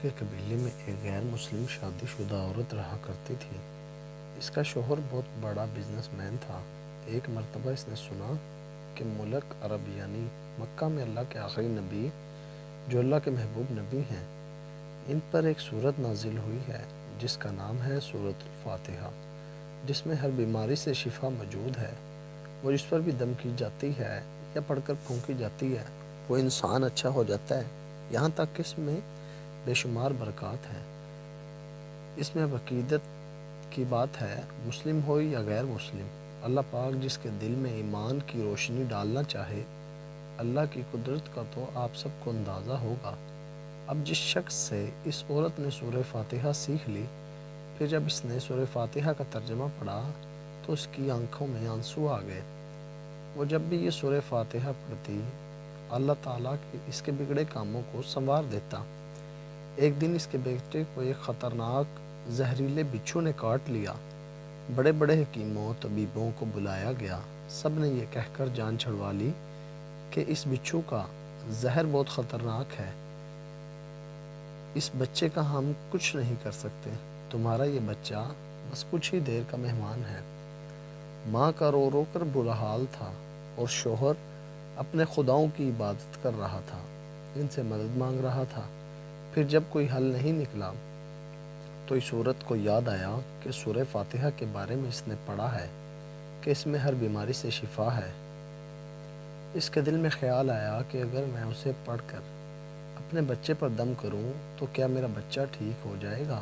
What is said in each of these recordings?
کے قبیلے میں ایک غیر مسلم شادی شدہ عورت رہا کرتی تھی۔ اس کا شوہر بہت بڑا بزنس مین تھا۔ ایک مرتبہ اس نے سنا کہ ملک عرب یعنی مکہ میں اللہ کے آخری نبی جو اللہ کے محبوب نبی ہیں، ان پر ایک سورت نازل ہوئی ہے جس کا نام ہے سورت الفاتحہ، جس میں ہر بیماری سے شفا موجود ہے۔ وہ جس پر بھی دم کی جاتی ہے یا پڑھ کر پھونکی جاتی ہے وہ انسان اچھا ہو جاتا ہے، یہاں تک کہ اس میں بے شمار برکات ہیں۔ اس میں عقیدت کی بات ہے، مسلم ہو یا غیر مسلم، اللہ پاک جس کے دل میں ایمان کی روشنی ڈالنا چاہے، اللہ کی قدرت کا تو آپ سب کو اندازہ ہوگا۔ اب جس شخص سے اس عورت نے سورہ فاتحہ سیکھ لی، پھر جب اس نے سورہ فاتحہ کا ترجمہ پڑھا تو اس کی آنکھوں میں آنسو آ گئے۔ وہ جب بھی یہ سورہ فاتحہ پڑھتی، اللہ تعالیٰ اس کے بگڑے کاموں کو سنوار دیتا۔ ایک دن اس کے بیٹے کو ایک خطرناک زہریلے بچھو نے کاٹ لیا۔ بڑے بڑے حکیموں طبیبوں کو بلایا گیا، سب نے یہ کہہ کر جان چھڑوا لی کہ اس بچھو کا زہر بہت خطرناک ہے، اس بچے کا ہم کچھ نہیں کر سکتے، تمہارا یہ بچہ بس کچھ ہی دیر کا مہمان ہے۔ ماں کا رو رو کر برا حال تھا اور شوہر اپنے خداؤں کی عبادت کر رہا تھا، ان سے مدد مانگ رہا تھا۔ پھر جب کوئی حل نہیں نکلا تو اس عورت کو یاد آیا کہ سورہ فاتحہ کے بارے میں اس نے پڑھا ہے کہ اس میں ہر بیماری سے شفا ہے۔ اس کے دل میں خیال آیا کہ اگر میں اسے پڑھ کر اپنے بچے پر دم کروں تو کیا میرا بچہ ٹھیک ہو جائے گا؟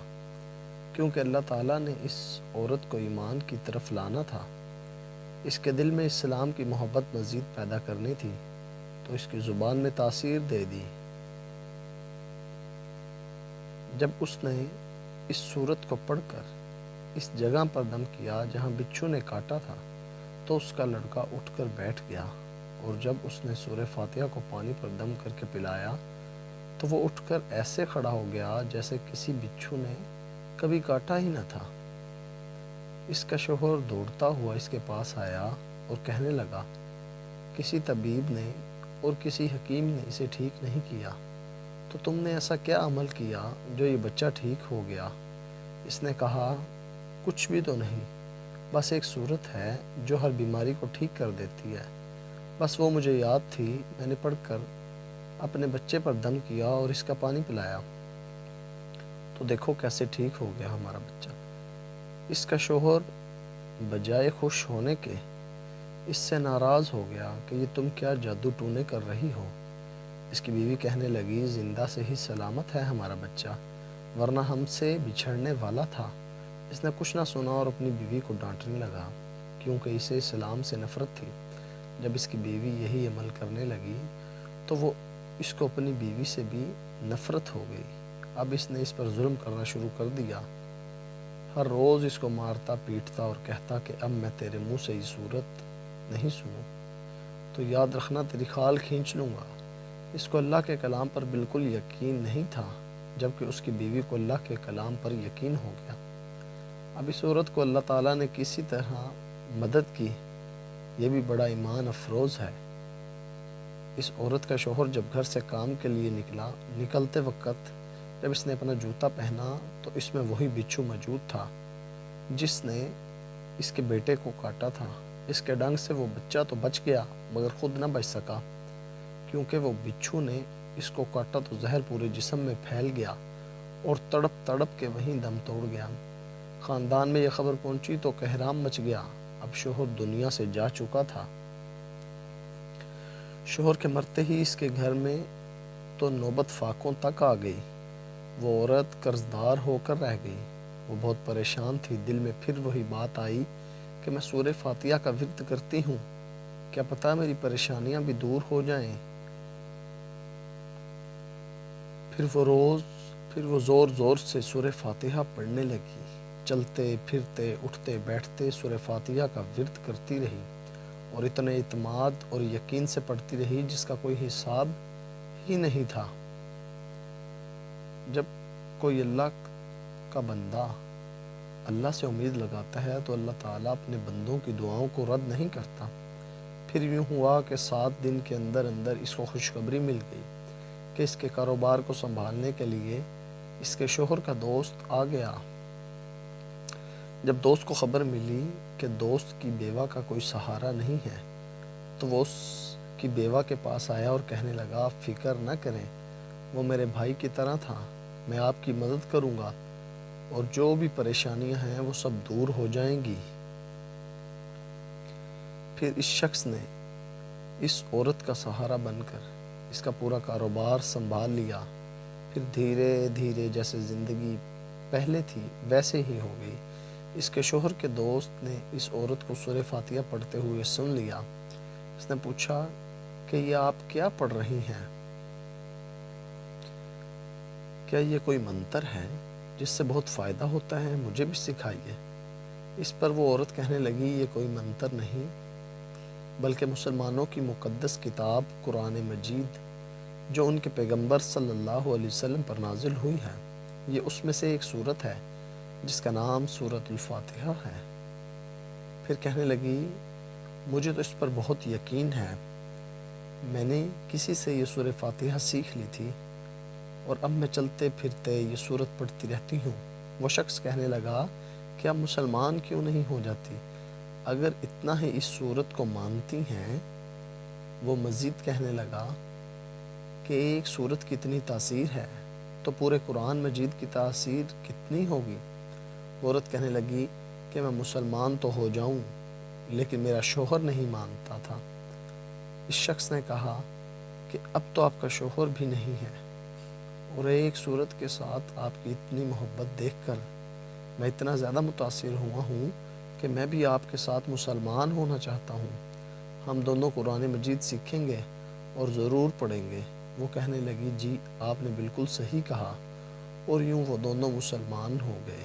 کیونکہ اللہ تعالیٰ نے اس عورت کو ایمان کی طرف لانا تھا، اس کے دل میں اسلام کی محبت مزید پیدا کرنی تھی، تو اس کی زبان میں تاثیر دے دی۔ جب اس نے اس سورت کو پڑھ کر اس جگہ پر دم کیا جہاں بچھو نے کاٹا تھا تو اس کا لڑکا اٹھ کر بیٹھ گیا، اور جب اس نے سورہ فاتحہ کو پانی پر دم کر کے پلایا تو وہ اٹھ کر ایسے کھڑا ہو گیا جیسے کسی بچھو نے کبھی کاٹا ہی نہ تھا۔ اس کا شوہر دوڑتا ہوا اس کے پاس آیا اور کہنے لگا، کسی طبیب نے اور کسی حکیم نے اسے ٹھیک نہیں کیا، تو تم نے ایسا کیا عمل کیا جو یہ بچہ ٹھیک ہو گیا؟ اس نے کہا، کچھ بھی تو نہیں، بس ایک صورت ہے جو ہر بیماری کو ٹھیک کر دیتی ہے، بس وہ مجھے یاد تھی، میں نے پڑھ کر اپنے بچے پر دم کیا اور اس کا پانی پلایا، تو دیکھو کیسے ٹھیک ہو گیا ہمارا بچہ۔ اس کا شوہر بجائے خوش ہونے کے اس سے ناراض ہو گیا کہ یہ تم کیا جادو ٹونے کر رہی ہو۔ اس کی بیوی کہنے لگی، زندہ سے ہی سلامت ہے ہمارا بچہ، ورنہ ہم سے بچھڑنے والا تھا۔ اس نے کچھ نہ سنا اور اپنی بیوی کو ڈانٹنے لگا، کیونکہ اسے اسلام سے نفرت تھی۔ جب اس کی بیوی یہی عمل کرنے لگی تو وہ اس کو اپنی بیوی سے بھی نفرت ہو گئی۔ اب اس نے اس پر ظلم کرنا شروع کر دیا، ہر روز اس کو مارتا پیٹتا اور کہتا کہ اب میں تیرے منہ سے یہ صورت نہیں سنوں تو یاد رکھنا تیری کھال کھینچ لوں گا۔ اس کو اللہ کے کلام پر بالکل یقین نہیں تھا، جبکہ اس کی بیوی کو اللہ کے کلام پر یقین ہو گیا۔ اب اس عورت کو اللہ تعالیٰ نے کسی طرح مدد کی، یہ بھی بڑا ایمان افروز ہے۔ اس عورت کا شوہر جب گھر سے کام کے لیے نکلتے وقت جب اس نے اپنا جوتا پہنا تو اس میں وہی بچھو موجود تھا جس نے اس کے بیٹے کو کاٹا تھا۔ اس کے ڈنگ سے وہ بچہ تو بچ گیا مگر خود نہ بچ سکا، کیونکہ وہ بچھو نے اس کو کاٹا تو زہر پورے جسم میں پھیل گیا اور تڑپ تڑپ کے وہیں دم توڑ گیا۔ خاندان میں یہ خبر پہنچی تو کہرام مچ گیا، اب شوہر دنیا سے جا چکا تھا۔ شوہر کے مرتے ہی اس کے گھر میں تو نوبت فاقوں تک آ گئی، وہ عورت قرضدار ہو کر رہ گئی۔ وہ بہت پریشان تھی، دل میں پھر وہی بات آئی کہ میں سورہ فاتحہ کا ورد کرتی ہوں، کیا پتہ میری پریشانیاں بھی دور ہو جائیں۔ پھر وہ زور زور سے سورہ فاتحہ پڑھنے لگی، چلتے پھرتے اٹھتے بیٹھتے سورہ فاتحہ کا ورد کرتی رہی اور اتنے اعتماد اور یقین سے پڑھتی رہی جس کا کوئی حساب ہی نہیں تھا۔ جب کوئی اللہ کا بندہ اللہ سے امید لگاتا ہے تو اللہ تعالیٰ اپنے بندوں کی دعاؤں کو رد نہیں کرتا۔ پھر یوں ہوا کہ 7 دن کے اندر اندر اس کو خوشخبری مل گئی کہ اس کے کاروبار کو سنبھالنے کے لیے اس کے شوہر کا دوست آ گیا۔ جب دوست کو خبر ملی کہ دوست کی بیوہ کا کوئی سہارا نہیں ہے تو وہ اس کی بیوہ کے پاس آیا اور کہنے لگا فکر نہ کریں، وہ میرے بھائی کی طرح تھا، میں آپ کی مدد کروں گا اور جو بھی پریشانیاں ہیں وہ سب دور ہو جائیں گی۔ پھر اس شخص نے اس عورت کا سہارا بن کر اس کا پورا کاروبار سنبھال لیا۔ پھر دھیرے دھیرے جیسے زندگی پہلے تھی ویسے ہی ہو گئی۔ اس کے شوہر کے دوست نے اس عورت کو سورہ فاتحہ پڑھتے ہوئے سن لیا۔ اس نے پوچھا کہ یہ آپ کیا پڑھ رہی ہیں؟ کیا یہ کوئی منتر ہے جس سے بہت فائدہ ہوتا ہے؟ مجھے بھی سکھائیے۔ اس پر وہ عورت کہنے لگی یہ کوئی منتر نہیں بلکہ مسلمانوں کی مقدس کتاب قرآن مجید جو ان کے پیغمبر صلی اللہ علیہ وسلم پر نازل ہوئی ہے، یہ اس میں سے ایک سورت ہے جس کا نام سورۃ الفاتحہ ہے۔ پھر کہنے لگی مجھے تو اس پر بہت یقین ہے، میں نے کسی سے یہ سورہ فاتحہ سیکھ لی تھی اور اب میں چلتے پھرتے یہ سورت پڑھتی رہتی ہوں۔ وہ شخص کہنے لگا کہ آپ مسلمان کیوں نہیں ہو جاتی اگر اتنا ہی اس سورت کو مانتی ہیں؟ وہ مزید کہنے لگا کہ ایک سورت کی اتنی تاثیر ہے تو پورے قرآن مجید کی تاثیر کتنی ہوگی؟ عورت کہنے لگی کہ میں مسلمان تو ہو جاؤں لیکن میرا شوہر نہیں مانتا تھا۔ اس شخص نے کہا کہ اب تو آپ کا شوہر بھی نہیں ہے اور ایک سورت کے ساتھ آپ کی اتنی محبت دیکھ کر میں اتنا زیادہ متاثر ہوا ہوں کہ میں بھی آپ کے ساتھ مسلمان ہونا چاہتا ہوں، ہم دونوں قرآن مجید سیکھیں گے اور ضرور پڑھیں گے۔ وہ کہنے لگی جی آپ نے بالکل صحیح کہا، اور یوں وہ دونوں مسلمان ہو گئے۔